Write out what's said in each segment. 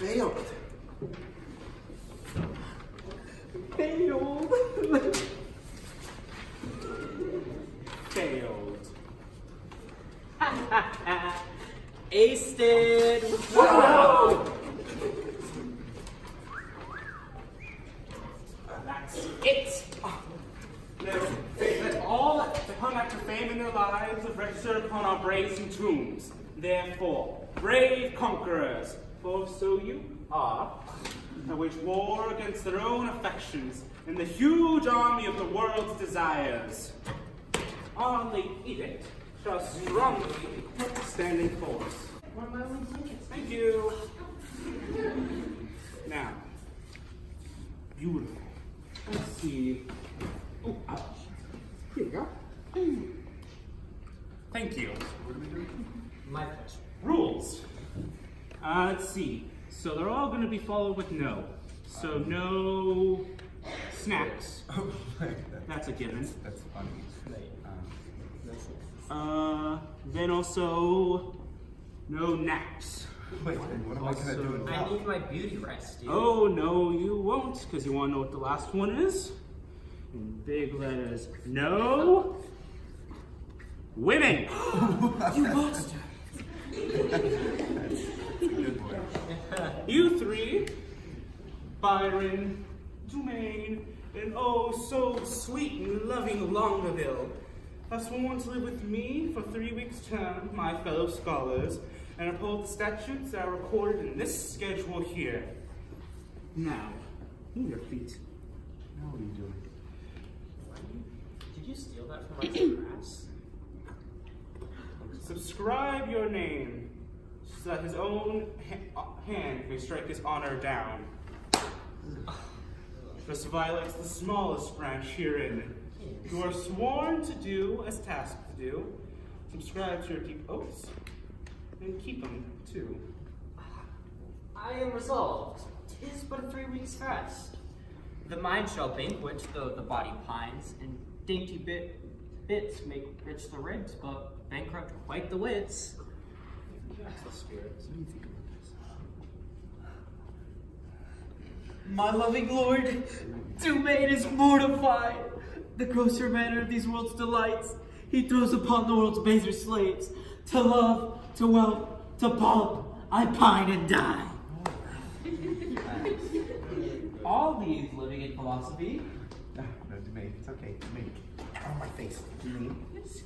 Failed. Failed. Failed. Aced. Whoa! That's it. Let all that hung after fame in their lives have registered upon our brazen tombs. Therefore, brave conquerors, for so you are, that wage war against their own affections in the huge army of the world's desires. Our late edict shall strongly stand in force. Thank you. Now, beautiful. Let's see. Oh, here we go. Thank you. My pleasure. Rules. Let's see. So they're all going to be followed with no. So no snacks. Oh, That's a given. that's funny. Then also no naps. Wait, then what am I gonna do? I need my beauty rest, dude. Oh, no, you won't, because you want to know what the last one is? In big letters, no women. You monster! Good boy. You three, Byron, Dumaine, and oh, so sweet and loving Longaville, have sworn to live with me for 3 weeks' term, my fellow scholars, and uphold the statutes that are recorded in this schedule here. Now, move your feet. Now what are you doing? Did you steal that from my class? Subscribe your name, so that his own hand may strike his honor down. This violates the smallest branch herein. You are sworn to do as tasked to do. Subscribe to your deep oaths, and keep them too. I am resolved. 'Tis but a 3 weeks' rest. The mind shall banquet, though the body pines, and dainty bits make rich the ribs, but bankrupt quite the wits. That's the spirit. What do you think about this? My loving lord, Dumaine is mortified. The grosser manner of these world's delights he throws upon the world's baser slaves. To love, to wealth, to pomp, I pine and die. All these living in philosophy. No, Dumaine, it's okay. Dumaine, get out of my face. Dumaine. No, it's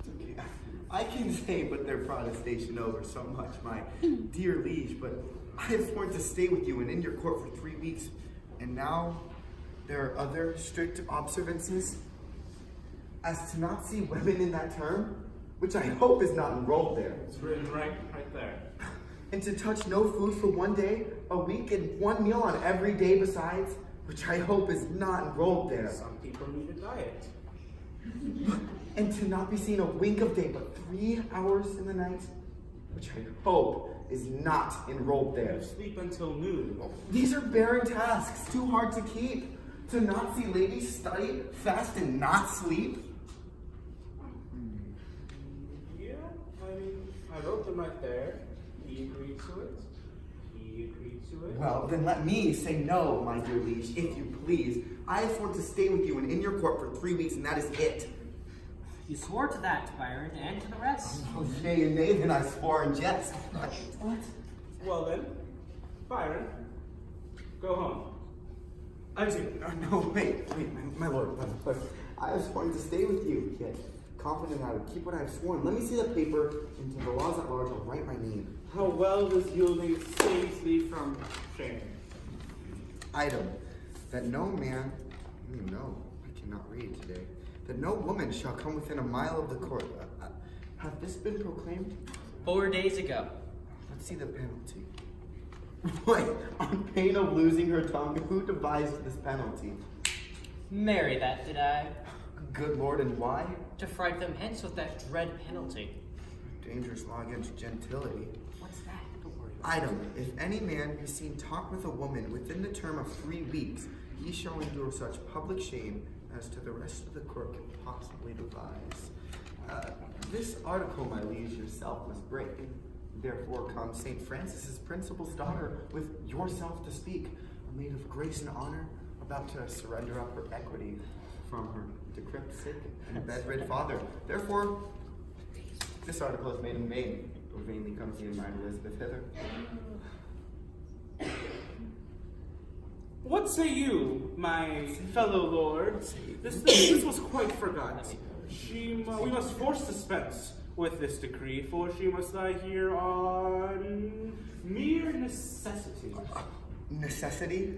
okay. I can say but their protestation over so much, my dear liege, but I have sworn to stay with you and in your court for 3 weeks, and now there are other strict observances as to not see women in that term, which I hope is not enrolled there, It's written right there. and to touch no food for 1 day, a week, and 1 meal on every day besides, which I hope is not enrolled there. Some people need a diet. And to not be seen a wink of day but 3 hours in the night, which I hope is not enrolled there. You sleep until noon. These are barren tasks, too hard to keep. To not see ladies study, fast, and not sleep. Yeah, I mean, I wrote them right there. He agreed to it. He agreed to it. Well, then let me say no, my dear liege, if you please. I have sworn to stay with you and in your court for 3 weeks, and that is it. You swore to that, Byron, and to the rest. Oh, yea and nay, then I swore in jest. What? Well then, Byron, go home. No, wait, my lord, I have sworn to stay with you, yet confident I would keep what I have sworn. Let me see the paper, and to the laws at large, I'll write my name. How well does yielding saves thee from shame? Item, that no man, no, I cannot read today, that no woman shall come within a mile of the court. Have this been proclaimed? 4 days ago. Let's see the penalty. Wait, on pain of losing her tongue, who devised this penalty? Marry that, did I? Good lord, and why? To fright them hence with that dread penalty. Dangerous law against gentility. What's that? Don't worry about Item, if any man be seen talk with a woman within the term of 3 weeks, he shall endure such public shame as to the rest of the court can possibly devise. This article, my liege, yourself must break. Therefore comes St. Francis's principal's daughter with yourself to speak, a maid of grace and honor, about to surrender up her equity from her decrepit, sick, and bedridden father. Therefore, this article is made in vain, or vainly comes the admired Elizabeth hither. What say you, my fellow lords? This was quite forgot. We must force suspense with this decree, for she must lie here on mere necessity. Necessity?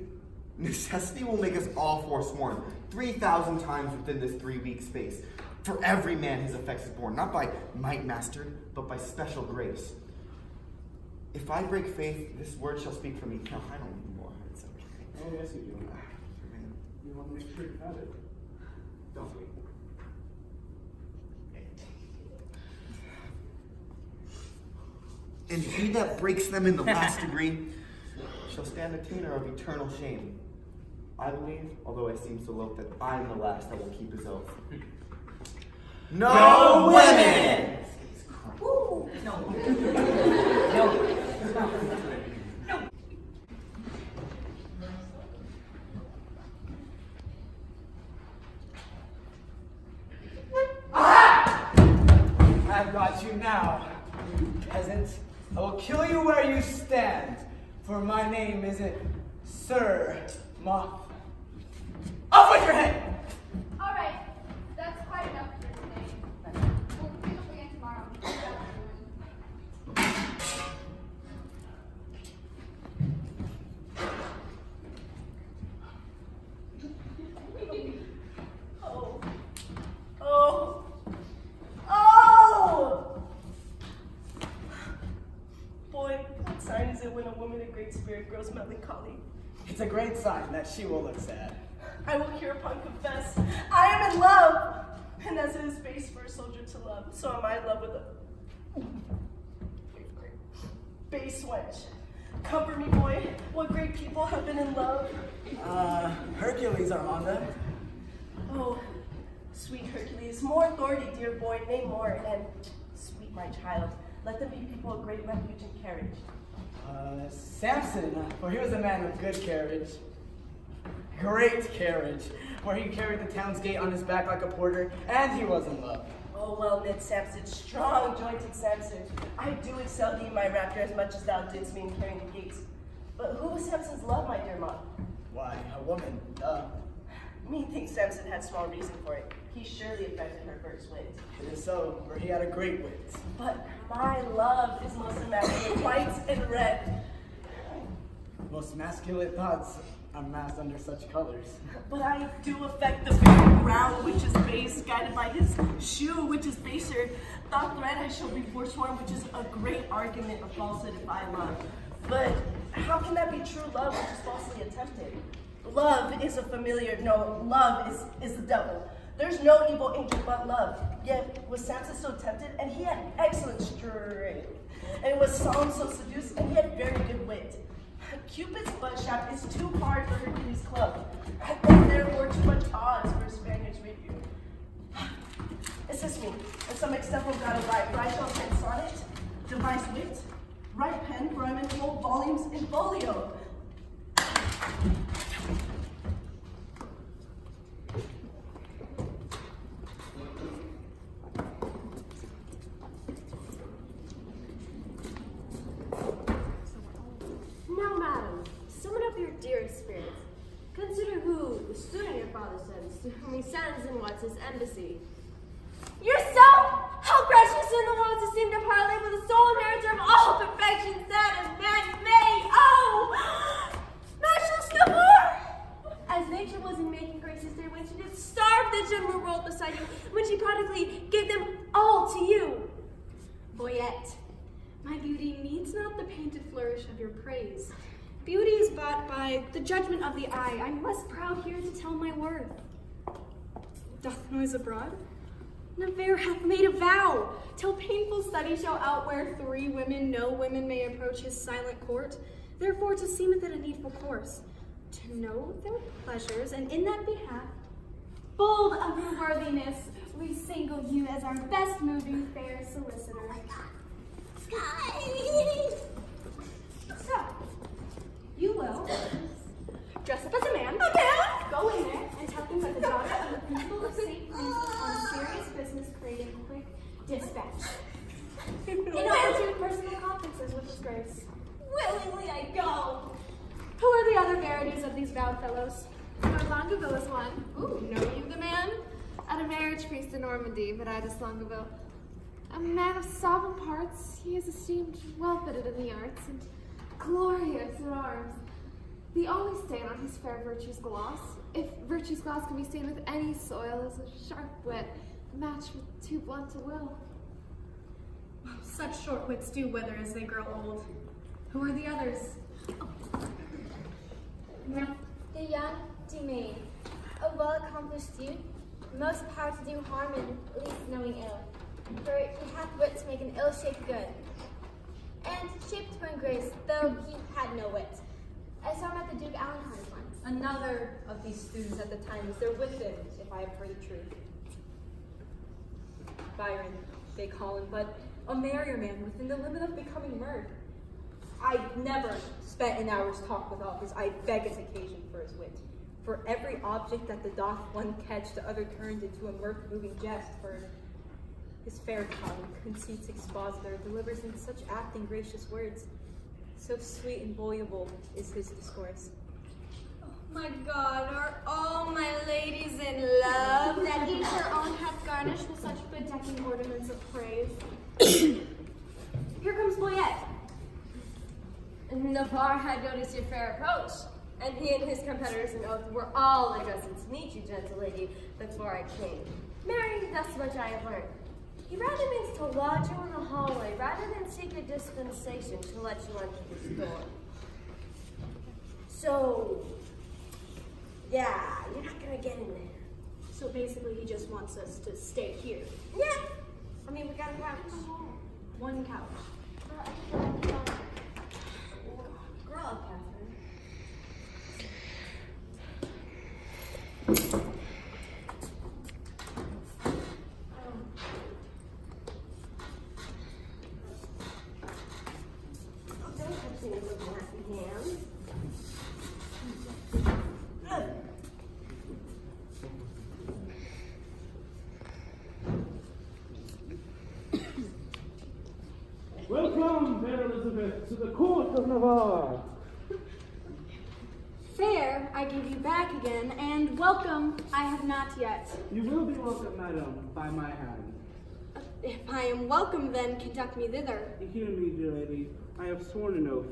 Necessity will make us all forsworn 3,000 times within this 3-week space. For every man his effects is born, not by might mastered, but by special grace. If I break faith, this word shall speak for me. No, I don't need more. It's okay. Oh, yes, you do. You want to make sure you have it, don't we? And he that breaks them in the last degree shall stand attainder of eternal shame. I believe, although I seem so low, that I am the last that will keep his oath. No women! No. I've got you now, you peasant. I will kill you where you stand, for my name isn't Sir Moth. Off with your head! All right, that's quite enough for today. We'll pick up again tomorrow. Boy, what sign is it when a woman of great spirit grows melancholy? It's a great sign that she will look sad. I will hereupon confess, I am in love! And as it is base for a soldier to love, so am I in love with a base wench. Comfort me, boy. What great people have been in love? Hercules, Armanda. Oh, sweet Hercules, more authority, dear boy, nay more, and sweet my child. Let them be people of great refuge and carriage. Samson, for he was a man of good carriage. Great carriage, where he carried the town's gate on his back like a porter, and he was in love. Oh, well knit Samson, strong jointed Samson. I do excel thee in my rapture as much as thou didst me in carrying the gates. But who was Samson's love, my dear Moth? Why, a woman, Methinks Samson had small reason for it. He surely affected her first wit. It is so, for he had a great wit. But my love is most immaculate, white and red. Most masculine thoughts are masked under such colors. But I do affect the very ground which is base, guided by his shoe which is baser. Thought thread I shall be forsworn, which is a great argument of falsehood if I love. But how can that be true love which is falsely attempted? Love is a familiar, no, love is the devil. There's no evil angel but love. Yet was Samson so tempted, and he had excellent strength. And was Solomon so seduced, and he had very good wit. Cupid's butt shaft is too hard for Hercules' club, and therefore too much odds for a Spaniard's rapier. Assist me, and some extent will God arrive, for I shall pen sonnet, devise wit, write pen, for I'm in whole volumes in folio. Now, madam, summon up your dearest spirits. Consider who the student your father sends, to whom he sends and what's his embassy. Yourself! How gracious in the world to seem to parley with the sole inheritor of all perfection that a man may. Oh! Matchless Gabor! As nature was in making graces there when she did starve the general world beside you, when she prodigally gave them all to you. Boyette, my beauty needs not the painted flourish of your praise. Beauty is bought by the judgment of the eye. I'm less proud here to tell my worth. Doth noise abroad? Never hath made a vow, till painful study shall outwear 3 women, no women may approach his silent court. Therefore to seemeth it a needful course, to know their pleasures, and in that behalf, bold of your worthiness, we single you as our best moving fair solicitor. Sky! creating quick dispatch. In order to do personal conferences with His Grace. Willingly I go. Who are the other verities of these vowed fellows? Lord Longueville is one. Ooh, know you the man? At a marriage feast in Normandy, Veritas Longueville. A man of sovereign parts, he is esteemed well-fitted in the arts, and glorious in arms. The only stain on his fair virtue's gloss, if virtue's gloss can be stained with any soil, is a sharp wit, matched with too blunt a will. Such short wits do wither as they grow old. Who are the others? The young Dumaine, a well-accomplished youth, most power to do harm and least knowing ill. For he hath wit to make an ill shape good, and shape to win grace, though he had no wit. I saw him at the Duke Alencarn's once. Another of these students at the time was there with him, if I have heard the truth. Byron, they call him, but a merrier man within the limit of becoming mirth. I never spent an hour's talk without his I beg his occasion for his wit. For every object that the doth one catch, the other turns into a mirth-moving jest. For his fair tongue, conceits expositor, delivers in such apt and gracious words. So sweet and voluble is his discourse. My God, are all my ladies in love? That each her own hath garnished with such bedecking ornaments of praise. Here comes Boyette. Navarre had noticed your fair approach, and he and his competitors in oath were all addressing to meet you, gentle lady, before I came. Marry, thus much I have learned. He rather means to lodge you in the hallway, rather than seek a dispensation to let you enter his door. So, yeah, you're not gonna get in there. So basically he just wants us to stay here. Yeah, I mean, we got a couch. One couch. Grow up, Catherine. Don't touch me with my hands. Welcome, fair Elizabeth, to the court of Navarre. Fair, I give you back again, and welcome, I have not yet. You will be welcome, madam, by my hand. If I am welcome, then conduct me thither. Hear me, dear lady. I have sworn an oath.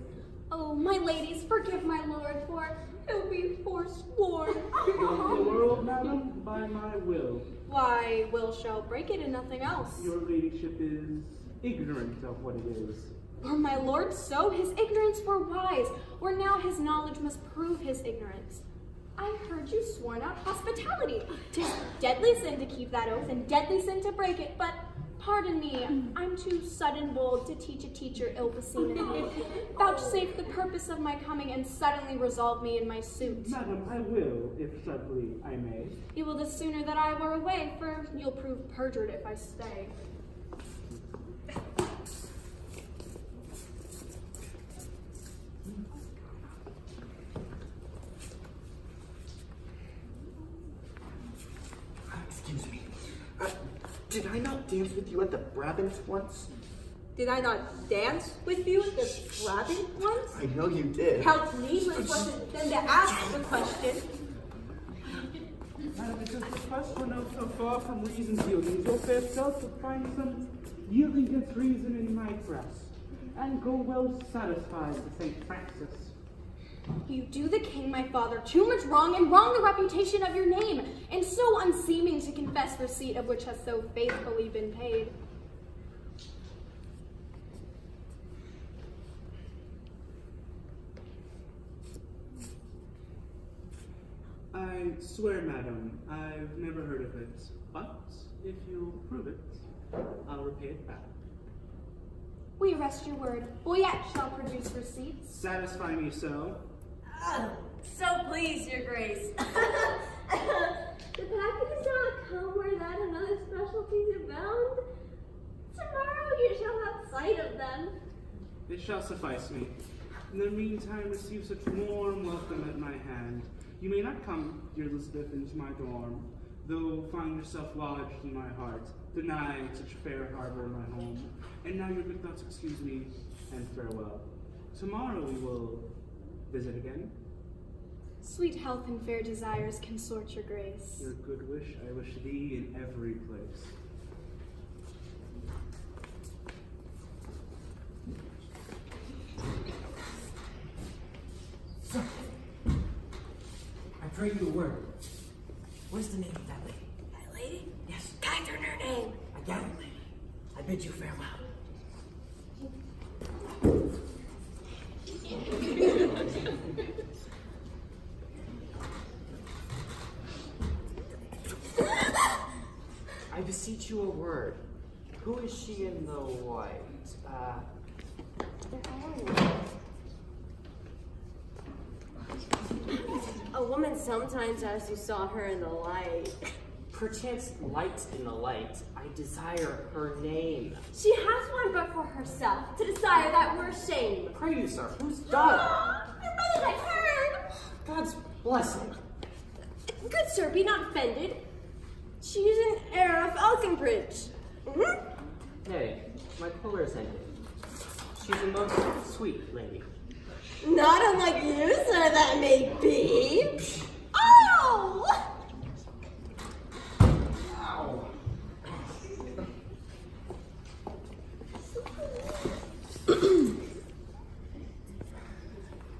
Oh, my ladies, forgive my lord, for he'll be forsworn. The world, madam, by my will. Why, will shall break it and nothing else. Your ladyship is ignorant of what it is. Were my lord so, his ignorance were wise, or now his knowledge must prove his ignorance. I heard you sworn out hospitality. 'Tis deadly sin to keep that oath, and deadly sin to break it, but pardon me, I'm too sudden bold to teach a teacher ill beseeming. Vouchsafe the purpose of my coming, and suddenly resolve me in my suit. Madam, I will, if suddenly I may. You will the sooner that I were away, for you'll prove perjured if I stay. Excuse me. Did I not dance with you at the Brabants once? Did I not dance with you at the Brabant once? I know you did. How needless was it then to ask the question? Madam, it is a request for no so far from reason's yielding. Your fair self will find some yielding against reason in my breast, and go well satisfied to St. Francis. You do the king, my father, too much wrong, and wrong the reputation of your name, and so unseeming to confess receipt of which has so faithfully been paid. I swear, madam, I've never heard of it, but if you'll prove it, I'll repay it back. We rest your word. Boyette shall produce receipts. Satisfy me so. So pleased, your grace. The packet is not come where that another specialties are bound. Tomorrow you shall have sight of them. It shall suffice me. In the meantime, receive such warm welcome at my hand. You may not come, dear Elizabeth, into my dorm, though find yourself lodged in my heart, denied such fair harbor in my home. And now your good thoughts excuse me, and farewell. Tomorrow we will visit again. Sweet health and fair desires consort your grace. Your good wish, I wish thee in every place. Sir, I pray you a word. What is the name of that lady? That lady? Yes, Catherine, her name. a gallant lady. I bid you farewell. I beseech you a word. Who is she in the white? A woman sometimes as you saw her in the light. Perchance light in the light. I desire her name. She has one but for herself, to desire that were shame. Pray you, sir, whose daughter? Your brother I heard. God's blessing. Good sir, be not offended. She is an heir of Falconbridge. Nay, my choler is ended. She's a most sweet lady. Not unlike you, sir, that may be. Oh! Ow.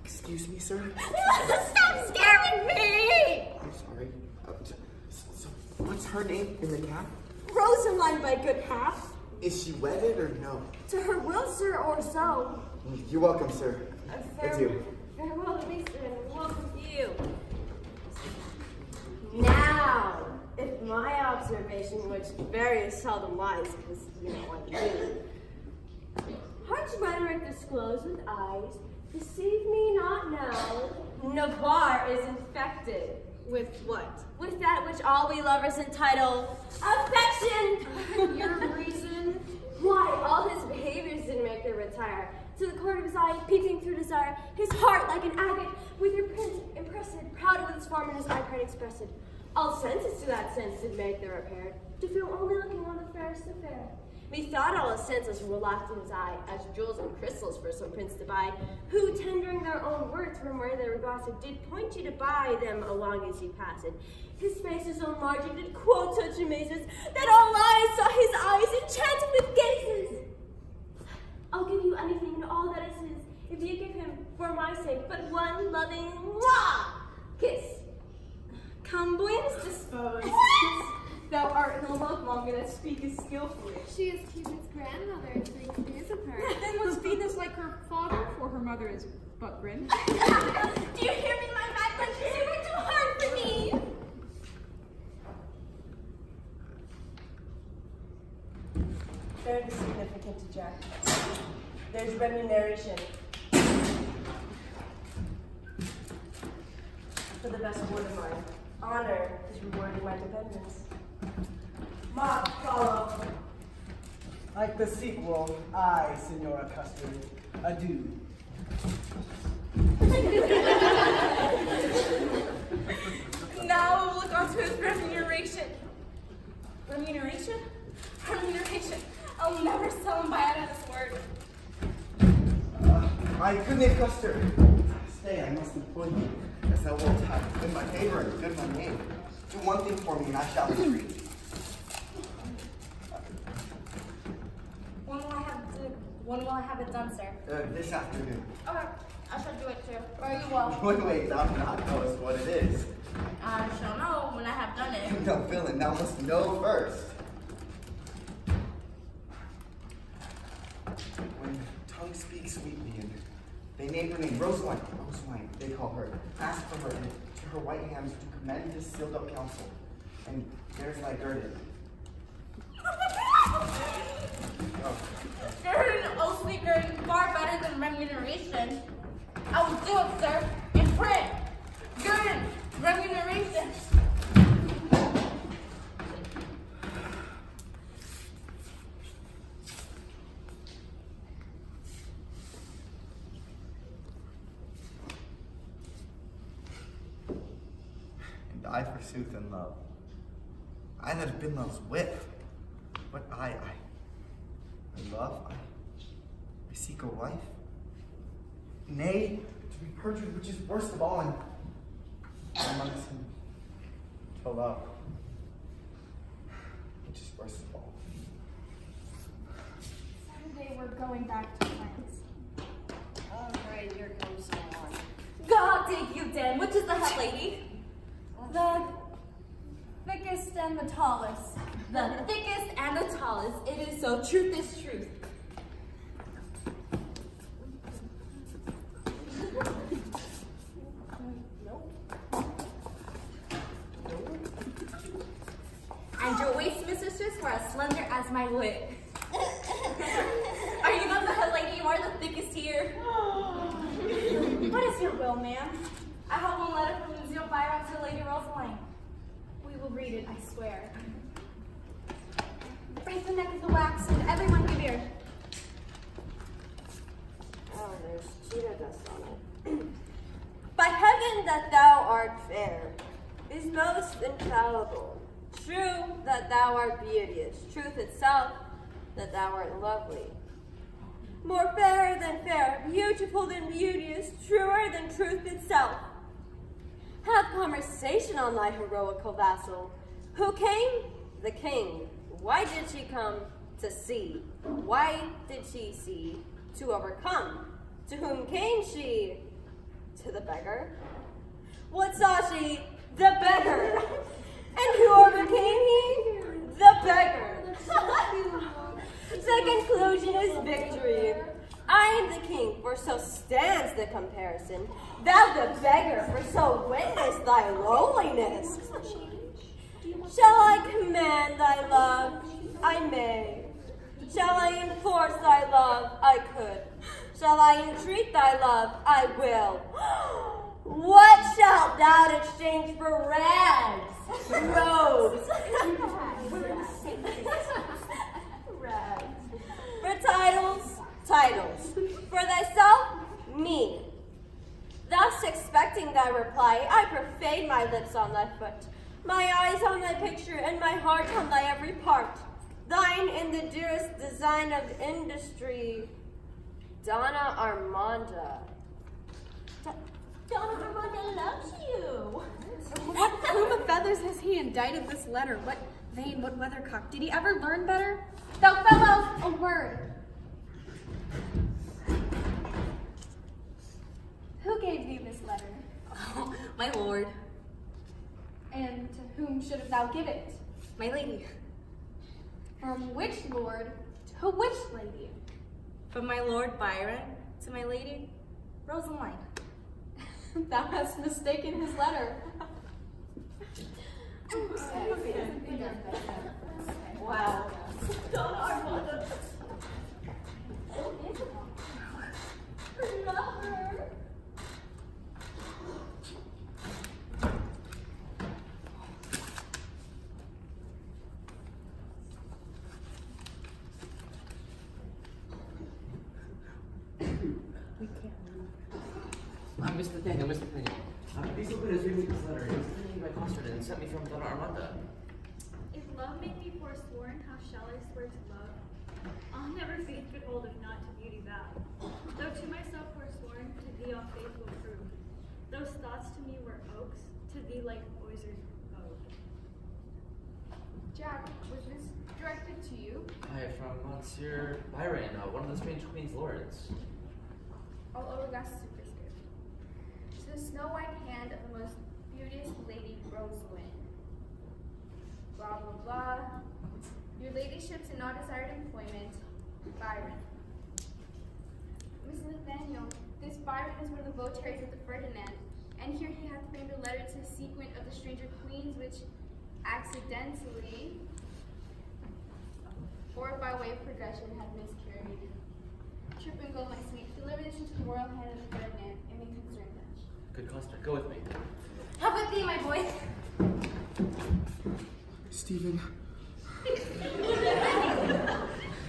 Excuse me, sir? Stop scaring me! I'm sorry. So what's her name in the cap? Rosaline by good half. Is she wedded or no? To her will, sir, or so. You're welcome, sir. Adieu. Farewell to me, sir, and welcome to you. Now, if my observation, which very seldom lies, because, I do, heart's rhetoric disclosed with eyes, deceive me not now, Navarre is infected. With what? With that which all we lovers entitle affection! Your reason? Why, all his behaviors didn't make her retire. To the court of his eye, peeping through desire, his heart like an agate, with your prince impressed, proud with his form and his eye pride expressed. All senses to that sense did make their repair, to feel only looking on the fairest of fair. Methought all his senses were locked in his eye, as jewels and crystals for some prince to buy, who, tendering their own worth from where they were gossiped, did point you to buy them along as you passed. His face is so large, it did quote such amazes, that all eyes saw his eyes enchanted with gazes. I'll give you anything and all that is his, if you give him, for my sake, but one loving mwah, kiss. Come, buenos disposed. Thou art no love monger that speakest skillfully. She is Cupid's grandmother and brings news of her. Then was Venus like her father, for her mother is but grim? Do you hear me, my mad country? You were too hard for me. Very significant to Jack. There's remuneration for the best word of mine. Honor is rewarding my dependence. Mock follow. Like the sequel, I, Senora Custard, adieu. Now we'll look onto his remuneration. Remuneration? Remuneration. I'll never sell him by out of this word. My good name, Custer. Stay, I must employ you, as thou wilt have in my favor and good my name. Do one thing for me, and I shall be free. When will I have it done, sir? This afternoon. Okay, I shall do it too. Very well. Wait, thou not knowest what it is. I shall know when I have done it. No, villain, thou must know first. When tongue speaks sweetly, and they named her name Rosaline, they call her. Ask for her, and to her white hands to commend this sealed up counsel. And there's my girded. Gurden, oh sweet Gurden, far better than remuneration. I will do it, sir, in print. Gurden, remuneration. And I forsooth in love. I that have been love's whip. But I love, I seek a wife. Nay, to be perjured, which is worst of all, and amongst him to love, which is worst of all. Saturday we're going back to France. Alright, here comes someone. God dig you, Dan. Which is the head lady? The thickest and the tallest. The thickest and the tallest. It is so. Truth is truth. And your waist, Miss Sisters, were as slender as my wit. Are you not the head lady? You are the thickest here. What is your will, ma'am? I have one letter from Museum Byron to Lady Rosaline. We will read it, I swear. Break the neck of the wax and everyone give ear. Oh, there's cheetah dust on it. By heaven that thou art fair, is most infallible. True that thou art beauteous, truth itself that thou art lovely. More fairer than fair, beautiful than beauteous, truer than truth itself. Have conversation on thy heroical vassal. Who came? The king. Why did she come? To see. Why did she see? To overcome. To whom came she? To the beggar. What saw she? The beggar. And who overcame he? The beggar. The conclusion is victory. I am the king, for so stands the comparison. Thou the beggar, for so witness thy lowliness. Shall I command thy love? I may. Shall I enforce thy love? I could. Shall I entreat thy love? I will. What shalt thou exchange for rags? Robes. Rags. For titles? Titles. For thyself? Me. Thus expecting thy reply, I profane my lips on thy foot, my eyes on thy picture, and my heart on thy every part. Thine in the dearest design of industry, Donna Armanda. Donna Armanda loves you. What plume of feathers has he indited this letter? What vein, what weathercock? Did he ever learn better? Thou fellow, a word. Who gave thee this letter? Oh, my lord. And to whom shouldst thou give it? My lady. From which lord to which lady? From my lord Byron to my lady Rosaline. Thou hast mistaken his letter. Wow. Donna Armanda. Love her. Mr. Nathaniel, Mr. Nathaniel. Please open his read me this letter. It was written by Costard and sent me from Donna Armanda. If love make me forsworn, how shall I swear to love? I'll never faith could hold if not to beauty vow. Though to myself forsworn, to thee all faith will prove. Those thoughts to me were oaks, to thee like oysers oak. Jack, was this directed to you? Hi, from Monsieur Byron, one of the strange queen's lords. All over that superscript. To the snow-white hand of the most beauteous lady Rosalind. Blah, blah, blah. Your ladyship to not desired employment, Byron. Mrs. Nathaniel, this Byron is one of the votaries of the Ferdinand, and here he hath framed a letter to the sequent of the stranger queens, which accidentally, or by way of progression, have miscarried. Trip and go, my sweet. Deliver this into the royal hand of the Ferdinand, and may concern them. Good Costard, go with me. How with thee, my boy? Stephen.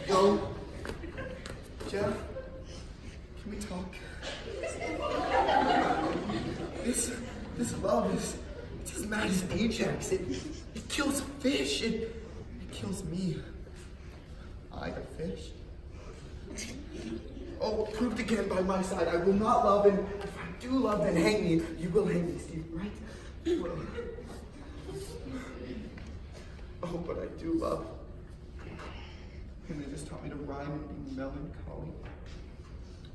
Go. Jeff, can we talk? This love is as mad as Ajax. It kills a fish. It hide a fish? Oh, proved again by my side, I will not love, and if I do love, then hang me. You will hang me, Steve, right? You will. Oh, but I do love. And they just taught me to rhyme and be melancholy.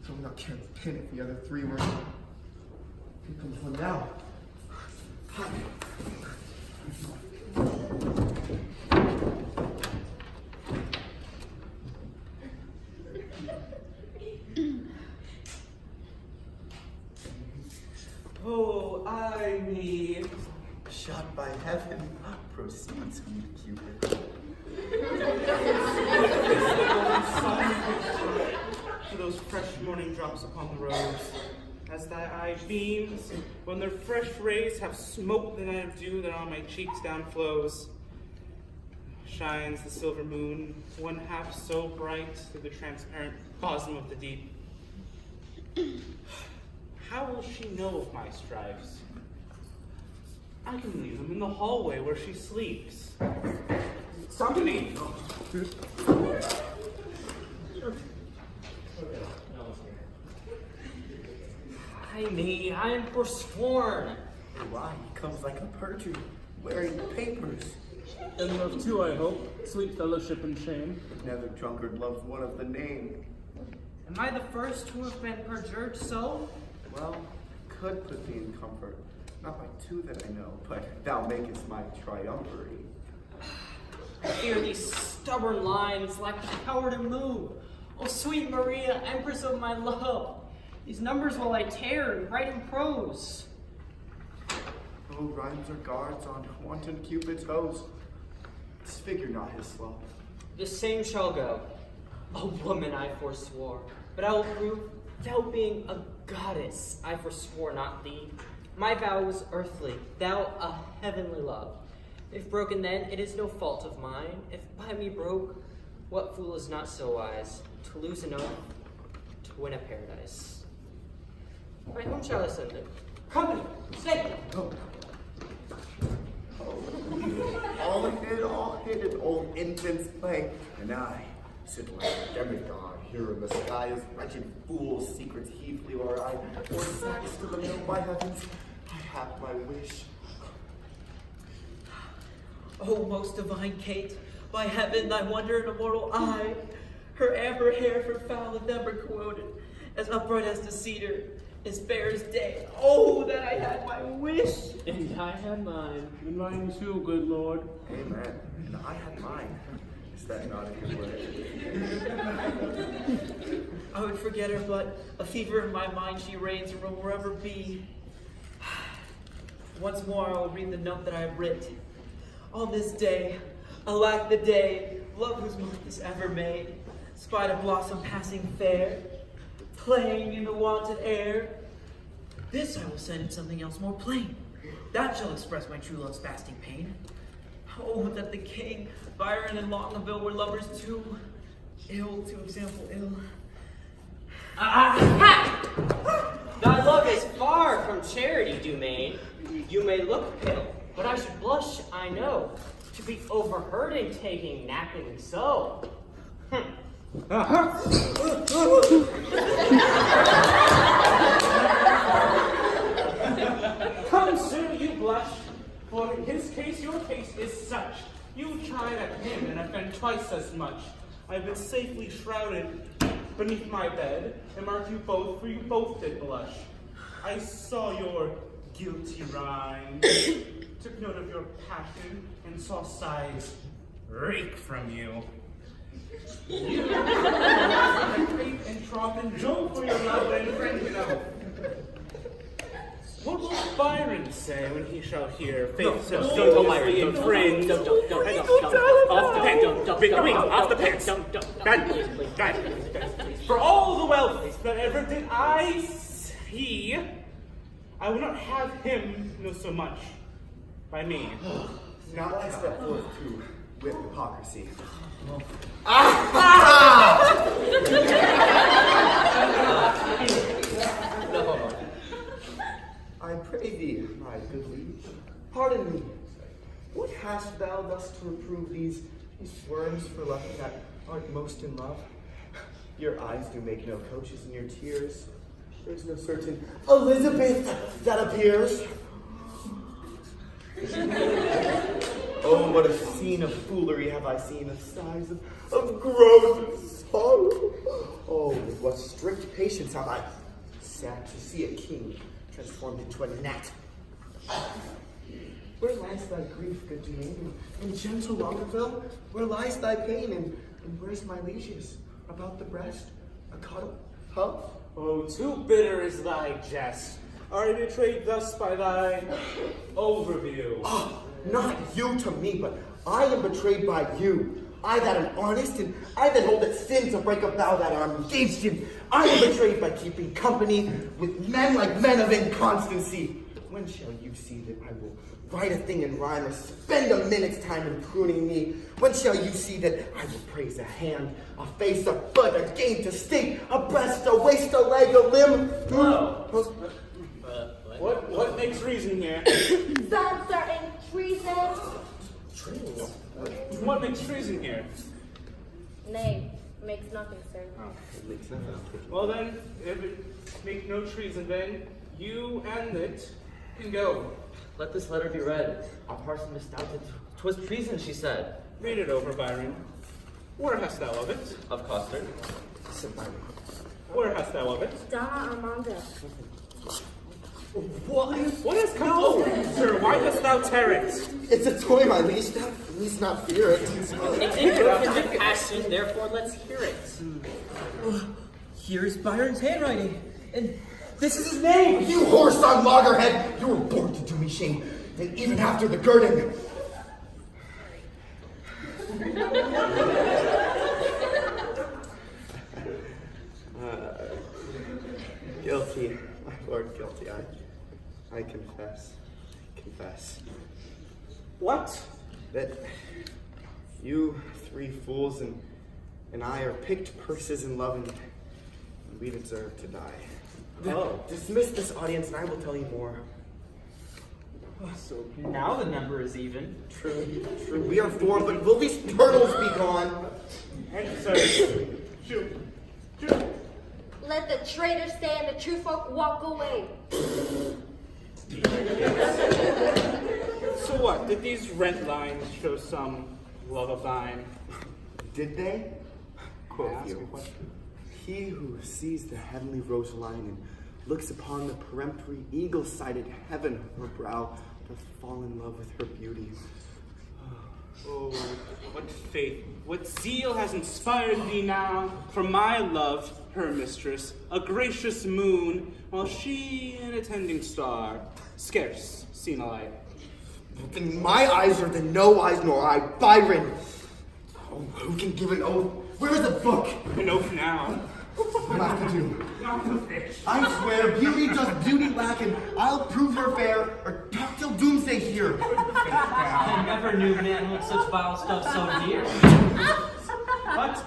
So I'm not caring a pin if the other three were. Here comes one now. Hi. Oh, I me. Shot by heaven, proceed, sweet Cupid. To those fresh morning drops upon the rose, as thy eye beams, when their fresh rays have smoked the night of dew that on my cheeks down flows, shines the silver moon, one half so bright through the transparent bosom of the deep. How will she know of my strifes? I can leave them in the hallway where she sleeps. Somebody! Ay me, I am forsworn. Why? He comes like a perjury, wearing papers. And love too, I hope. Sweet fellowship and shame. Never drunkard loves one of the name. Am I the first who have been perjured so? Well, could put thee in comfort. Not by two that I know, but thou makest my triumvirate. I fear these stubborn lines like the coward to move. Oh, sweet Maria, empress of my love, these numbers will I tear and write in prose. Oh, rhymes are guards on wanton Cupid's hose. Disfigure not his sloth. The same shall go. A woman I forswore, but I will prove, thou being a goddess, I forswore not thee. My vow was earthly, thou a heavenly love. If broken then, it is no fault of mine. If by me broke, what fool is not so wise to lose an oath, to win a paradise? By whom shall I send it? Company, stay! Oh. All hidden, old infants play, and I sit like a demigod here in the sky as wretched fools' secrets heavely or I, or sacks to the mill, my heavens, I have my wish. Oh, most divine Kate, by heaven, thy wonder and immortal eye, her amber hair for foul and never quoted, as upright as the cedar, as fair as day. Oh, that I had my wish! And I had mine, and mine too, good Lord. Amen. And I had mine. Is that not a good word? I would forget her, but a fever in my mind she reigns and will forever be. Once more I will read the note that I have writ. On this day, alack the day, love whose mark is ever made, spied a blossom passing fair, playing in the wonted air. This I will send in something else more plain, that shall express my true love's fasting pain. Oh, that the king, Byron and Longaville were lovers too, ill to example ill. Thy love is far from charity, Dumaine. You may look pale, but I should blush, I know, to be overheard in taking napping so. Come, sir, you blush, for in his case your case is such. You tried at him and offend twice as much. I've been safely shrouded beneath my bed, and marked you both, for you both did blush. I saw your guilty rhyme, took note of your passion, and saw sighs reek from you. You had faith and troth and Jove for your love and friend enough. What will Byron say when he shall hear faith so seriously infringed? Don't. Off the pen, off the pen. For all the wealth that ever did I see, I will not have him know so much by me. Not I step forth to with hypocrisy. I pray thee, my good liege, pardon me. What hast thou thus to reprove these These worms for loving that art most in love. Your eyes do make no coaches, and your tears. There's no certain Elizabeth that appears. Oh, what a scene of foolery have I seen, of sighs of groans and sorrow. Oh, with what strict patience have I sat to see a king transformed into a gnat. Where lies thy grief, good Jane, and gentle Longueville? Where lies thy pain, and where's my lieges? About the breast, a cuddle, huh? Oh, too bitter is thy jest. Are I betrayed thus by thy overview? Ah, not you to me, but I am betrayed by you. I that am honest, and I that hold it sin to break a vow that I'm engaged in. I am betrayed by keeping company with men like men of inconstancy. When shall you see that I will write a thing in rhyme or spend a minute's time in pruning me? When shall you see that I will praise a hand, a face, a foot, a game to state, a breast, a waist, a leg, a limb? What makes reason here? Some certain treason. What makes treason here? Nay, makes nothing, sir. It makes sense. Well then, if it make no treason, then you and it can go. Let this letter be read. Our parson misdoubted 'twas treason, she said. Read it over, Byron. Where hast thou of it? Of Coster. Where hast thou of it? Donna Armanda. What has come over, sir? Why dost thou tear it? It's a toy, my liege. Thou least not fear it. It's in passion, therefore let's hear it. Here's Byron's handwriting, and this is his name. You horse on loggerhead! You were born to do me shame, and even after the girding. Guilty, my lord, guilty. I confess. What? That you three fools and I are picked purses in love, and we deserve to die. Oh. Dismiss this audience, and I will tell you more. So now the number is even. True. We are four, but will these turtles be gone? And sir, shoot. Let the traitor stay and the true folk walk away. So what? Did these rent lines show some love of thine? Did they? Quoth Ask a you. question. He who sees the heavenly Rosaline and looks upon the peremptory eagle-sided heaven of her brow doth fall in love with her beauty. Oh, what faith, what zeal has inspired thee now for my love, her mistress, a gracious moon, while she an attending star, scarce seen alike. Then my eyes are than no eyes, nor I, Byron. Oh, who can give an oath? Where is the book? An oath now. What I have to do? Not the fish. I swear, beauty does beauty lack, and I'll prove her fair, or talk till doomsday here. I never knew man with such vile stuff so dear. But,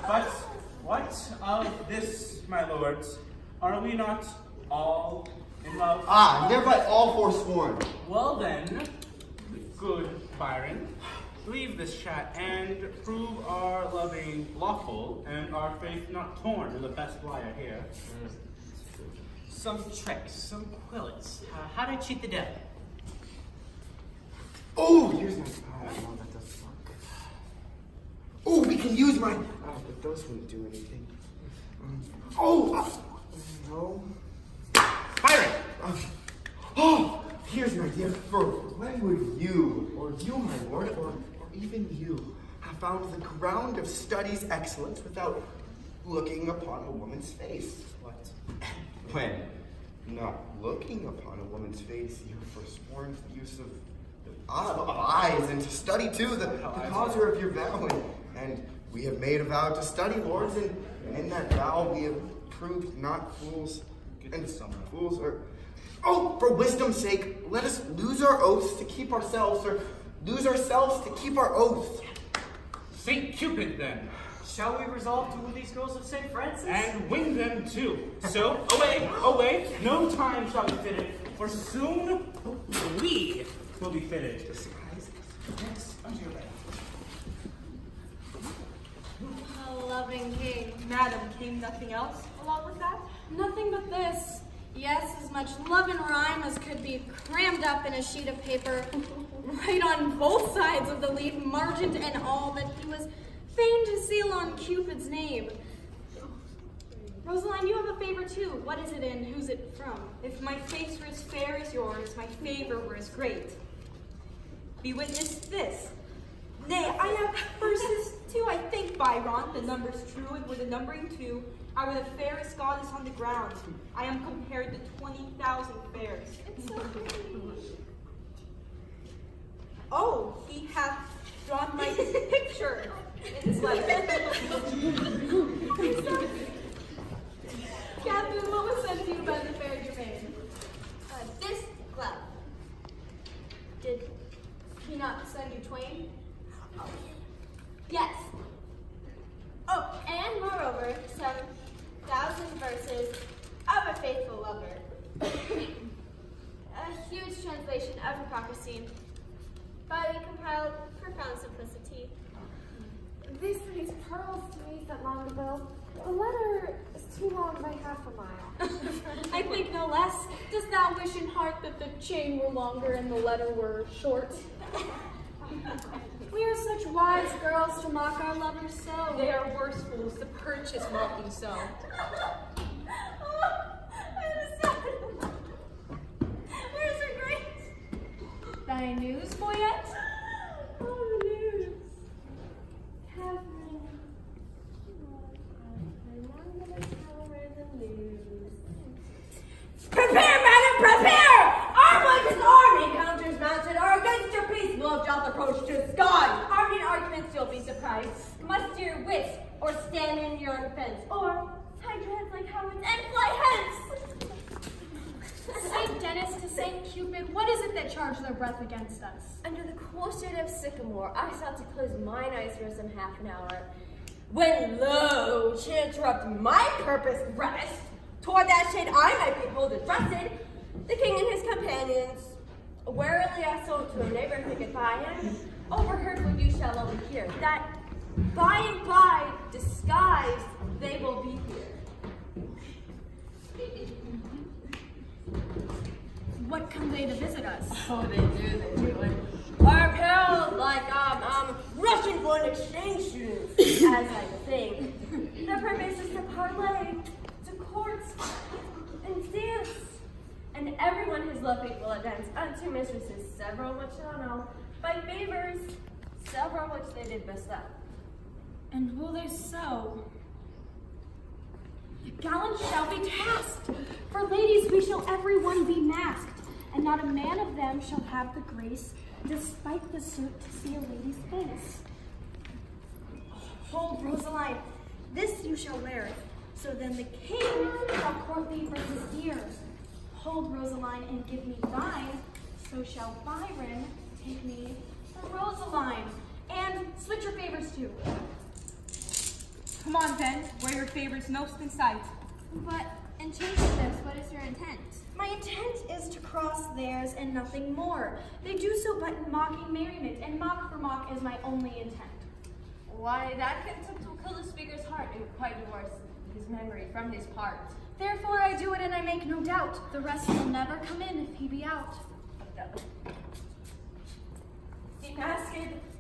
what of this, my lords? Are we not all in love? Ah, thereby all forsworn. Well then, good Byron, leave this chat and prove our loving lawful and our faith not torn in the best liar here. Some tricks, some quillets. How to cheat the devil. Oh, here's my no, that doesn't work. Oh, we can use my. Oh, but those wouldn't do anything. No. Byron! Oh, here's an idea. For when would you, or you, my lord, or even you, have found the ground of study's excellence without looking upon a woman's face? What? When, not looking upon a woman's face, you have forsworn the use of eyes, and to study too, the causer of your vow. And we have made a vow to study, lords, and in that vow we have proved not fools, and some fools are. Oh, for wisdom's sake, let us lose our oaths to keep ourselves, or lose ourselves to keep our oaths. St. Cupid, then. Shall we resolve to woo these girls of St. Francis? And win them too. So, away, no time shall be fitted, for soon we will be fitted. Disguise. Yes, under your bed. a loving king. Madam, came nothing else along with that? Nothing but this. Yes, as much love and rhyme as could be crammed up in a sheet of paper, right on both sides of the leaf, margin and all, that he was fain to seal on Cupid's name. Rosaline, you have a favor too. What is it and who's it from? If my face were as fair as yours, my favor were as great. Be witness this. Nay, I have verses too, I think, Byron. The number's true, and with the numbering two, I were the fairest goddess on the ground. I am compared to 20,000 fairs. It's so pretty. Oh, he hath drawn my picture in his letter. Catherine, what was sent to you by the Fairy Germain? This glove. Did he not send you twain? Yes. Oh, and moreover, some 1,000 verses of a faithful lover. A huge translation of hypocrisy, by compiled profound simplicity. These are these pearls to me, said Longueville. The letter is too long by half a mile. I think no less. Dost thou wish in heart that the chain were longer and the letter were short? We are such wise girls to mock our lovers so. They are worse fools to purchase mocking so. Where's her grace? Thy news, boyette? Oh, the news. Catherine. I'm gonna tell her the news. Prepare, madam, prepare! Armed like an army, counters mounted are against your peace. Love doth approach to sky. Armed in arguments, you'll be surprised. Muster your wits, or stand in your defense, or hide your heads like howards and fly hence. Saint Dennis to Saint Cupid, what is it that charged their breath against us? Under the cool shade of sycamore, I sought to close mine eyes for some half an hour. When lo, she interrupt my purpose rest. Toward that shade I might behold addressed. The king and his companions. Warily I sold to a neighbor thicket by him. Overheard what you shall overhear. That by and by, disguised, they will be here. What come they to visit us? Oh, they do. Are apparelled like, Russian for an exchange students, as I think. Their purpose is to parlay, to court, and dance. And everyone his love faithful advance unto mistresses, several which shall know, by favors, several which they did bestow. And will they so? Gallants shall be tasked. For ladies we shall every one be masked, and not a man of them shall have the grace, despite the suit, to see a lady's face. Hold, Rosaline, this you shall wear, so then the king shall court thee for his dear. Hold, Rosaline, and give me thine, so shall Byron take me for Rosaline. And switch your favors too. Come on, then, where your favor's most in sight. But in change of this, what is your intent? My intent is to cross theirs and nothing more. They do so but in mocking merriment, and mock for mock is my only intent. Why, that contempt will kill the speaker's heart and quite divorce his memory from his part. Therefore I do it, and I make no doubt. The rest will never come in if he be out. See, masked,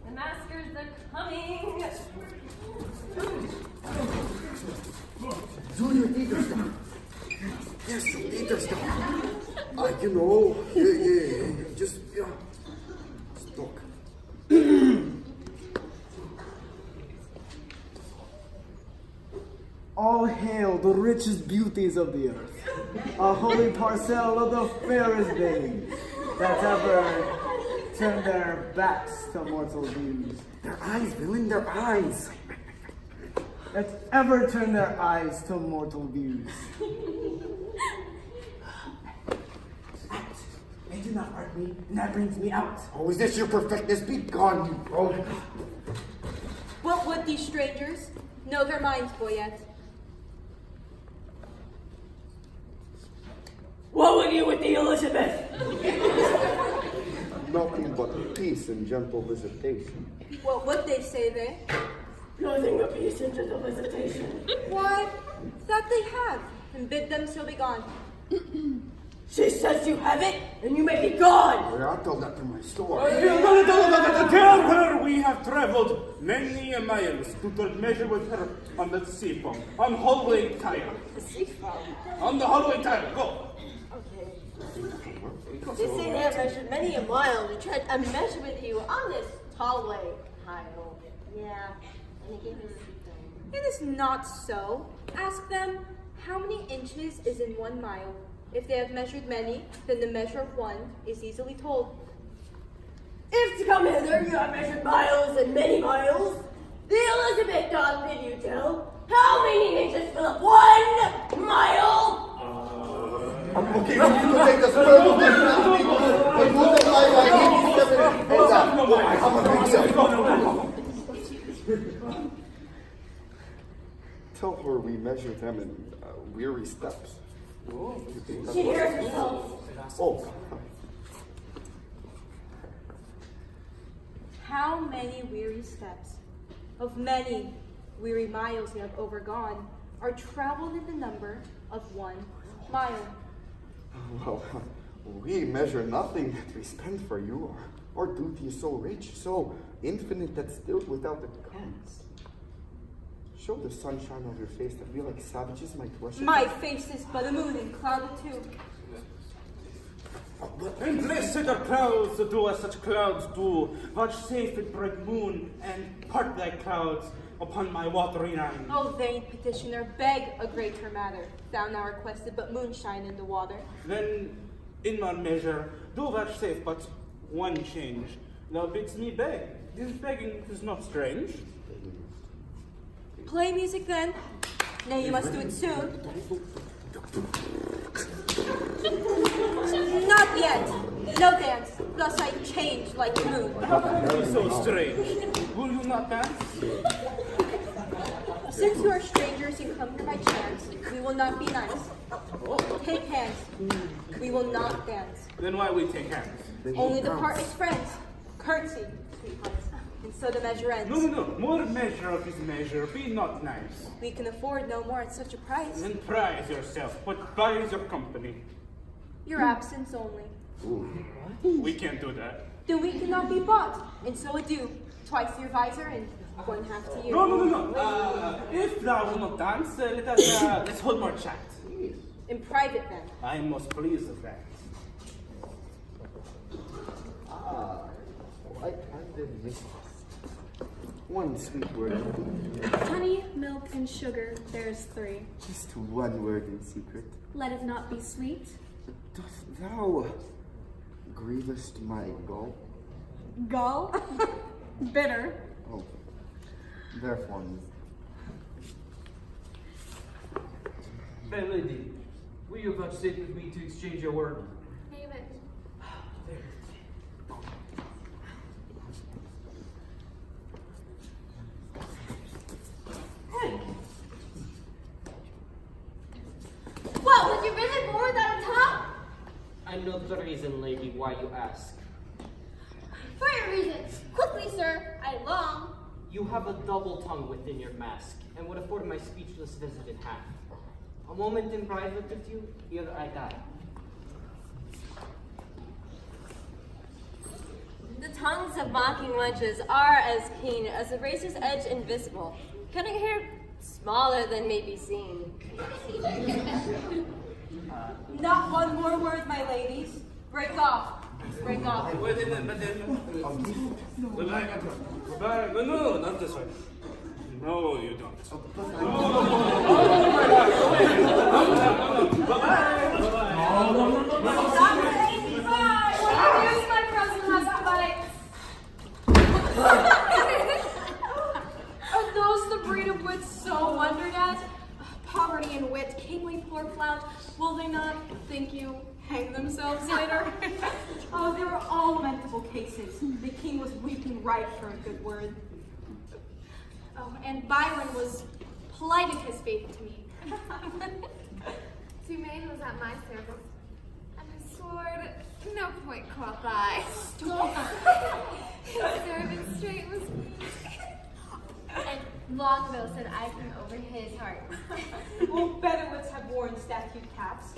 the maskers are coming. Do you need us now? Yes, you need us now. You know, yeah, just talk. All hail the richest beauties of the earth, a holy parcel of the fairest dames that ever turned their backs to mortal views. Their eyes, villain, their eyes. That ever turned their eyes to mortal views. They do not hurt me, and that brings me out. Oh, is this your perfectness? Be gone, you rogue. What would these strangers? Know their minds, boyette. What would you with the Elizabeth? Nothing but peace and gentle visitation. What would they say, they? Nothing but peace and gentle visitation. Why, that they have, and bid them so be gone. She says you have it, and you may be gone. I'll tell that to my store. Tell her we have traveled many miles to measure with her on the sea foam, on hallway tile. The sea foam. On the hallway tile, go. Okay. They say they have measured many a mile. We tried a measure with you on this hallway tile. Yeah, and they gave us something. It is not so. Ask them, how many inches is in 1 mile? If they have measured many, then the measure of 1 is easily told. If to come hither you have measured miles and many miles, the Elizabeth doth bid you tell how many inches fill up 1 mile. Okay, you can take this purple thing from people, but move the light like 87. Hold on. I'm a big self. Tell her we measure them in weary steps. She hears herself. Oh. How many weary steps of many weary miles you have overgone are traveled in the number of 1 mile? Well, we measure nothing that we spend for you. Our duty is so rich, so infinite that still without it comes. Show the sunshine of your face that we like savages might worship. My face is but a moon and clouded too. And blessed are clouds that do as such clouds do. Vouchsafe it, bright moon, and part thy clouds upon my watery land. O vain petitioner, beg a greater matter. Thou now requested but moonshine in the water. Then, in my measure, do vouchsafe but 1 change. Thou bids me beg. This begging is not strange. Play music then. Nay, you must do it soon. Not yet. No dance. Thus I change like moon. So strange. Will you not dance? Since you are strangers and come here by chance, we will not be nice. Take hands. We will not dance. Then why we take hands? Only the part as friends. Curtsy, sweethearts. And so the measure ends. No. More measure of his measure. Be not nice. We can afford no more at such a price. Then prize yourself, but prize your company. Your absence only. We can't do that. Then we cannot be bought. And so adieu. Twice your visor and 1/2 to you. No. If thou will not dance, let's hold more chat. In private then. I am most pleased of that. I kind of miss this. 1 sweet word. Honey, milk, and sugar, there's 3. Just 1 word in secret. Let it not be sweet. Doth thou grievest my gall? Gall? Bitter. Oh, therefore. Fair lady, will you vouchsafe with me to exchange your word? Name it. What, was your visit born without a tongue? I know the reason, lady, why you ask. For your reason. Quickly, sir, I long. You have a double tongue within your mask, and would afford my speechless visit in half. A moment in private with you, ere I die. The tongues of mocking wenches are as keen as a razor's edge invisible, cutting hair smaller than may be seen. Not 1 more word, my ladies. Break off. Break off. No, not this way. No, you don't. Here's my present, husband. Are those the breed of wits so wondered at? Poverty and wit, kingly poor flout, will they not, think you, hang themselves later? Oh, they were all lamentable cases. The king was weeping right for a good word. Oh, and Byron was plighted his faith to me. Dumaine was at my service, and his sword, no point quoth I. His servant straight was me. And Longville said I came over his heart. Well, better wits have worn statute caps.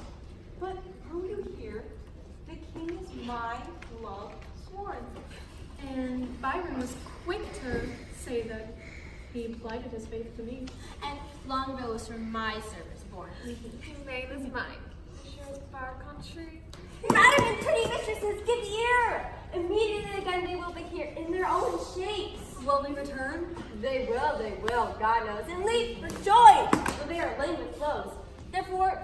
But who you hear? The king is my love sworn. And Byron was quick to say that he plighted his faith to me. And Longville was from my service born. Maine is mine. Sure, far country. Madam and pretty mistresses, give ear! Immediately again they will be here in their own shapes. Will they return? They will, God knows, and leap for joy, for they are lame with clothes. Therefore,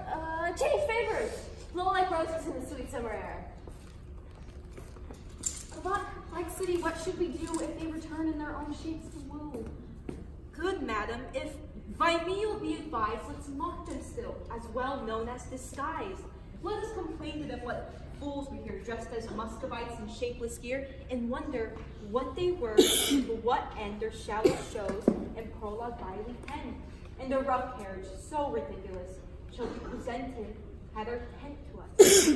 change favors, blow like roses in the sweet summer air. A lot of perplexity. What should we do if they return in their own shapes to woo? Good madam, if by me you'll be advised, let's mock them still, as well known as disguised. Let us complain to them what fools we hear dressed as Muscovites in shapeless gear, and wonder what they were, to what end their shallow shows and prologue vilely penned. And their rough carriage, so ridiculous, shall be presented at our tent to us.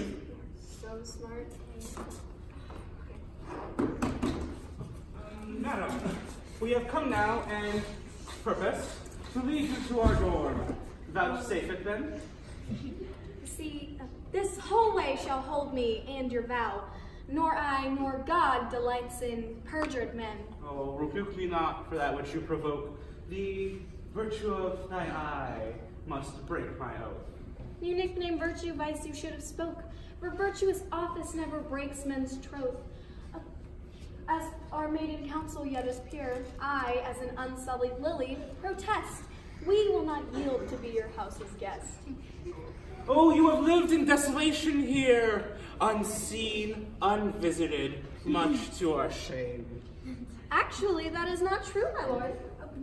So smart. Madam, we have come now and purpose to lead you to our dorm. Vouchsafe it then. See, this whole way shall hold me and your vow. Nor I nor God delights in perjured men. Oh, rebuke me not for that which you provoke. The virtue of thy eye must break my oath. You nickname virtue vice you should have spoke, for virtuous office never breaks men's troth. As our maiden counsel yet is pure, I, as an unsullied lily, protest. We will not yield to be your house's guest. Oh, you have lived in desolation here, unseen, unvisited, much to our shame. Actually, that is not true, my lord.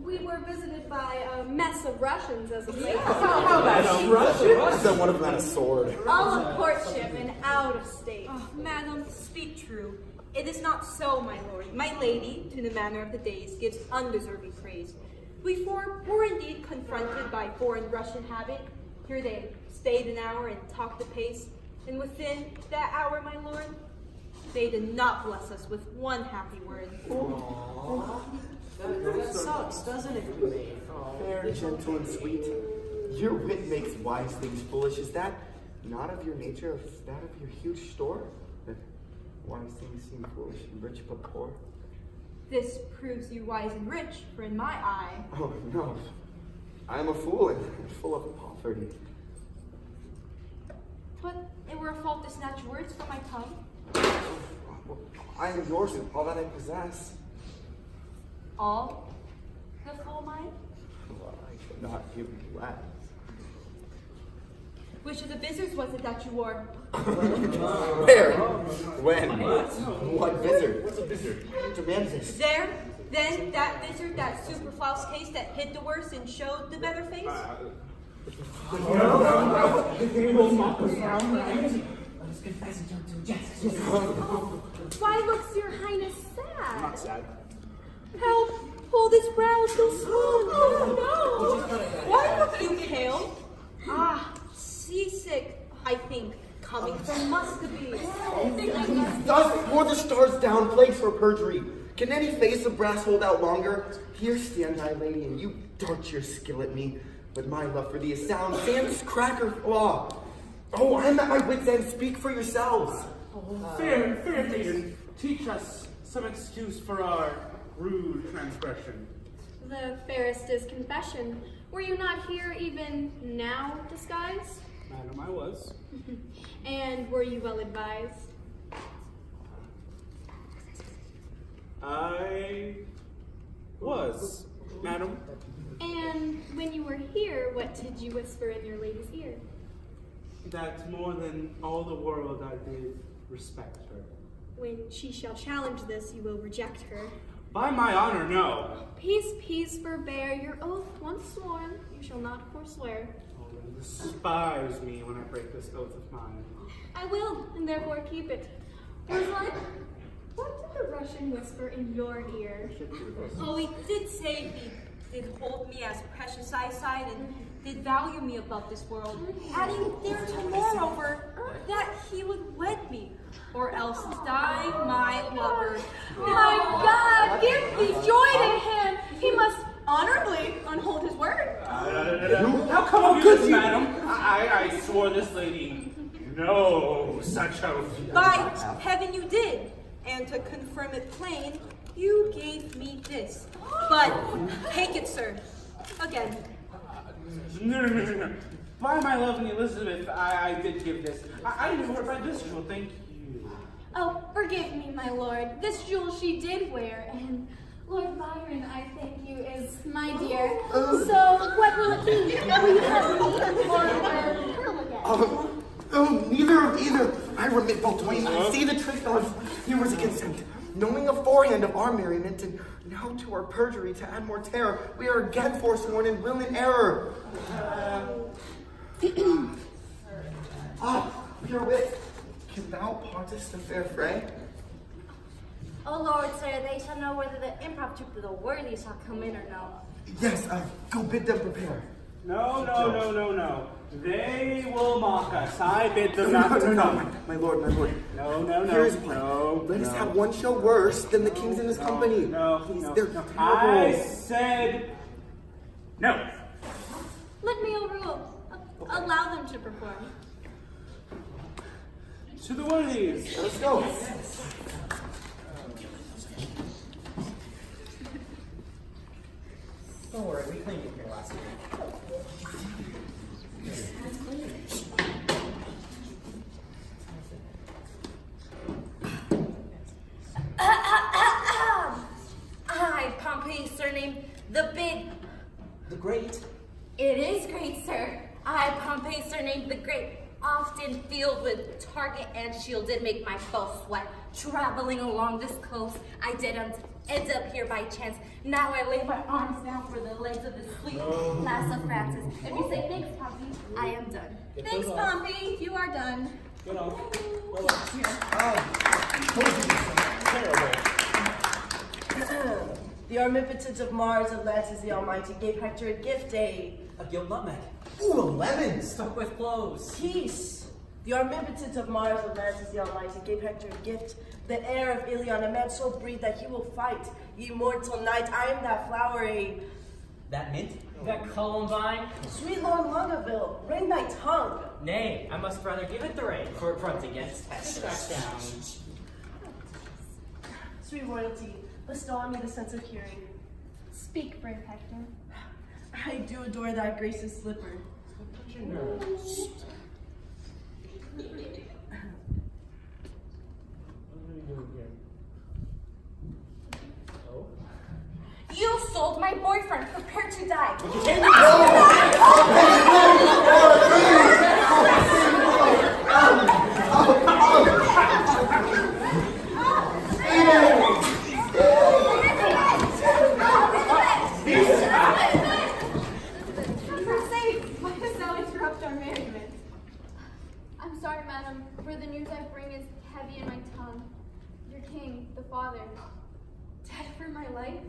We were visited by a mess of Russians as of late. That one of them had a sword. All of courtship and out of state. Oh, madam, speak true. It is not so, my lord. My lady, to the manner of the days, gives undeserving praise. We four were indeed confronted by foreign Russian habit. Here they stayed an hour and talked apace, and within that hour, my lord, they did not bless us with one happy word. That sucks, doesn't it, Maid? Fair, gentle, and sweet. Your wit makes wise things foolish. Is that not of your nature, of that of your huge store? That wise things seem foolish and rich but poor? This proves you wise and rich, for in my eye... Oh, no. I am a fool and full of poverty. But it were a fault to snatch words from my tongue. I am yours and all that I possess. All? The full mine? Well, I could not give you less. Which of the visors was it that you wore? Where? When? What vizard? What's a vizard? Demand this. There? Then that vizard, that superflouse case that hid the worst and showed the better face? Why looks your highness sad? I'm not sad. Help! Hold his brow so smooth! Oh no! Why look you pale? Ah, seasick, I think, coming from Muscovy. Thus pour the stars down, plagues for perjury. Can any face of brass hold out longer? Here stand I, lady, and you dart your skill at me. But my love for thee is sound, sans cracker flaw. Oh, I'm at my wit's end. Speak for yourselves. Fair maiden, teach us some excuse for our rude transgression. The fairest is confession. Were you not here even now disguised? Madam, I was. And were you well advised? I was, madam. And when you were here, what did you whisper in your lady's ear? That more than all the world I did respect her. When she shall challenge this, you will reject her. By my honor, no. Peace, peace, forbear. Your oath once sworn, you shall not forswear. Oh, then despise me when I break this oath of mine. I will, and therefore keep it. Rosalind, what did the Russian whisper in your ear? Oh, he did say he did hold me as precious eyesight and did value me above this world, adding thereto moreover that he would wed me, or else die my lover. My God, give me joy to him. He must honorably unhold his word. How come you this, madam? I swore this lady no such oath. By heaven you did, and to confirm it plain, you gave me this. But take it, sir. Again. No. By my lovely Elizabeth, I did give this. I knew her by this jewel, thank you. Oh, forgive me, my lord. This jewel she did wear, and Lord Byron, I thank you, is my dear. So, what will it be? Will you have me or Pearl again? Neither of either. I remit both ways. I see the trick of here was a consent. Knowing aforehand of our merriment, and now to our perjury to add more terror, we are again forsworn and will in error. Your wit, can thou partest the fair fray? Oh Lord, sir, they shall know whether the improv troupe of the worthy shall come in or no. Yes, go bid them prepare. No. They will mock us. I bid them not to come. My lord. No. Here is one. Let us have one show worse than the kings in his company. No. They're terrible. I said no. Let me overrule. Allow them to perform. To the worthies. Let's go. Don't worry, we cleaned it here last week. I, Pompey, surnamed the Big. The Great. It is great, sir. I, Pompey, surnamed the Great, often filled with target and shield, did make my foe sweat. Traveling along this coast, I did end up here by chance. Now I lay my arms down for the legs of the sleep lass of Francis. If you say thanks, Pompey, I am done. Thanks, Pompey. You are done. Get off. The omnipotent of Mars, Atlantis the Almighty, gave Hector a gift, A gilt nutmeg. Ooh, a lemon. Stuck with cloves. peace. The omnipotent of Mars, Atlantis the Almighty, gave Hector a gift, the heir of Ilion, a man so breed that he will fight, ye mortal knight. I am that flower, That mint? That Columbine? sweet Lord Longaville, rein thy tongue. Nay, I must rather give it the rein, for it runs against Hector. Down. Sweet royalty, bestow on me the sense of hearing. Speak, brave Hector. I do adore thy grace's slipper. You sold my boyfriend, prepare to die. Why does thou interrupt our merriment? I'm sorry, madam, for the news I bring is heavy in my tongue. Your king, the father, dead for my life.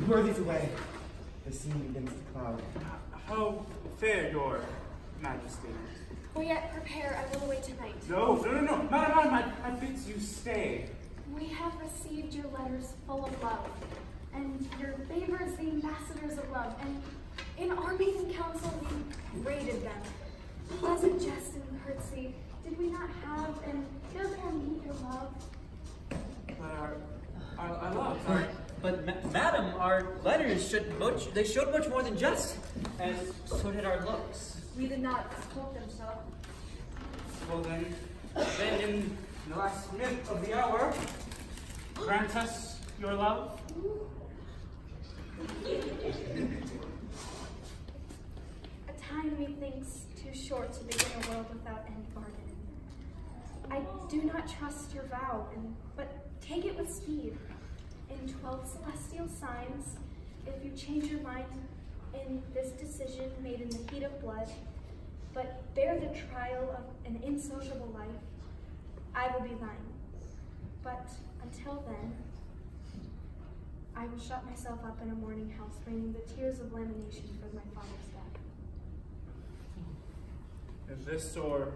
Worthies away. The scene begins to cloud. How fare your majesty? Will yet prepare, I will away tonight. No. Madam, I bid you stay. We have received your letters full of love, and your favors the ambassadors of love, and in our meeting council we rated them. Pleasant jest and courtesy, did we not have, and does our meet your love? I love. But madam, our letters showed much more than just, and so did our looks. We did not quote them so. Well then in the last minute of the hour, grant us your love. A time methinks too short to begin a world without any bargain. I do not trust your vow, but take it with speed. In 12 celestial signs, if you change your mind in this decision made in the heat of blood, but bear the trial of an insociable life, I will be thine. But until then, I will shut myself up in a mourning house, raining the tears of lamentation for my father's death. Is this or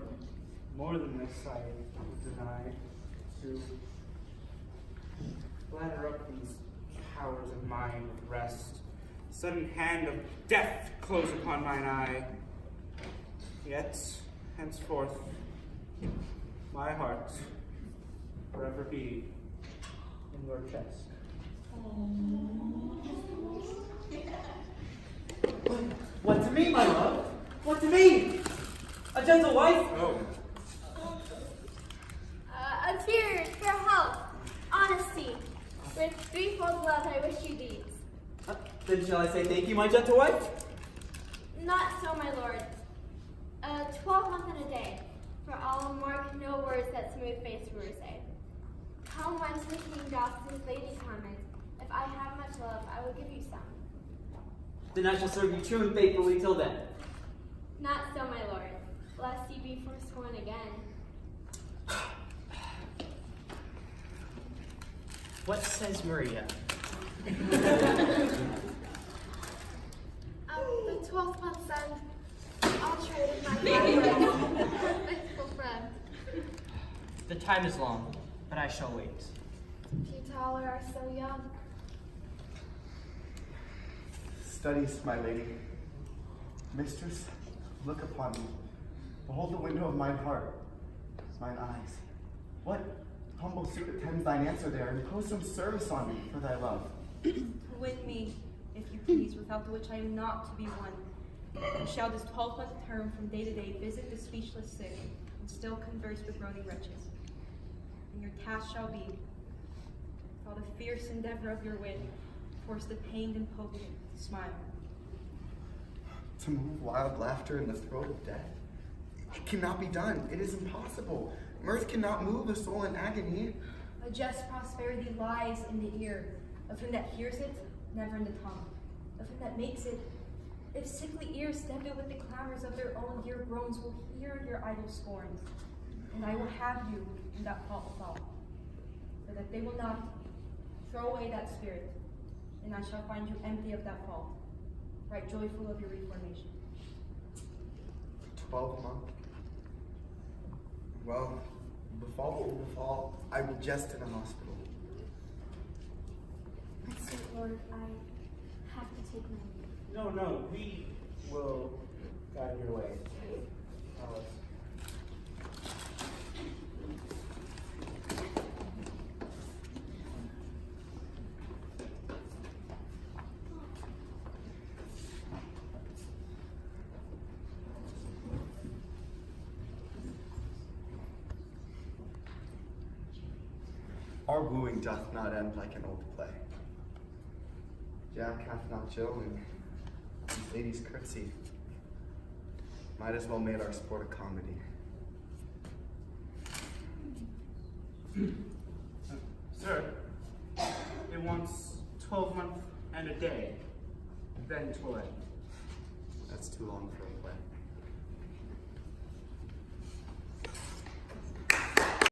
More than this, I would deny. To lather up these powers of mine with rest. Sudden hand of death close upon mine eye. Yet, henceforth, my heart forever be in your chest. What to me, my love? What to me? A gentle wife? Oh. A tear for health, honesty, with threefold love I wish you these. Then shall I say thank you, my gentle wife? Not so, my lord. 12 month and a day, for I'll mark no words that smooth-faced wooers say. Come whence the king doth his lady comment, if I have much love, I will give you some. Then I shall serve you true and faithfully till then. Not so, my lord, lest ye be forsworn again. What says Maria? The 12th month son, I'll trade in my faithful friend. The time is long, but I shall wait. Few taller are so young. Studies, my lady. Mistress, look upon me. Behold the window of mine heart, mine eyes. What humble suit attends thine answer there? Impose some service on me for thy love. Win me, if you please, without the which I am not to be won. And shall this 12-month term from day to day visit the speechless sick, and still converse with groaning wretches. And your task shall be, with all the fierce endeavor of your wit, force the pained and potent to smile. To move wild laughter in the throat of death? It cannot be done. It is impossible. Mirth cannot move a soul in agony. A just prosperity lies in the ear, of him that hears it, never in the tongue. Of him that makes it, if sickly ears step it with the clamors of their own dear groans, will hear your idle scorns. And I will have you in that fault thought, so that they will not throw away that spirit, and I shall find you empty of that fault, right joyful of your reformation. 12 months. Well, befall what will befall, I will jest in a hospital. My sweet lord, I have to take my leave. No, we will guide your way. Alice. Our wooing doth not end like an old play. Jack hath not Jill, and these ladies curtsy. Might as well make our sport a comedy. Sir, it wants 12 months and a day, then 'twill end. That's too long for a play.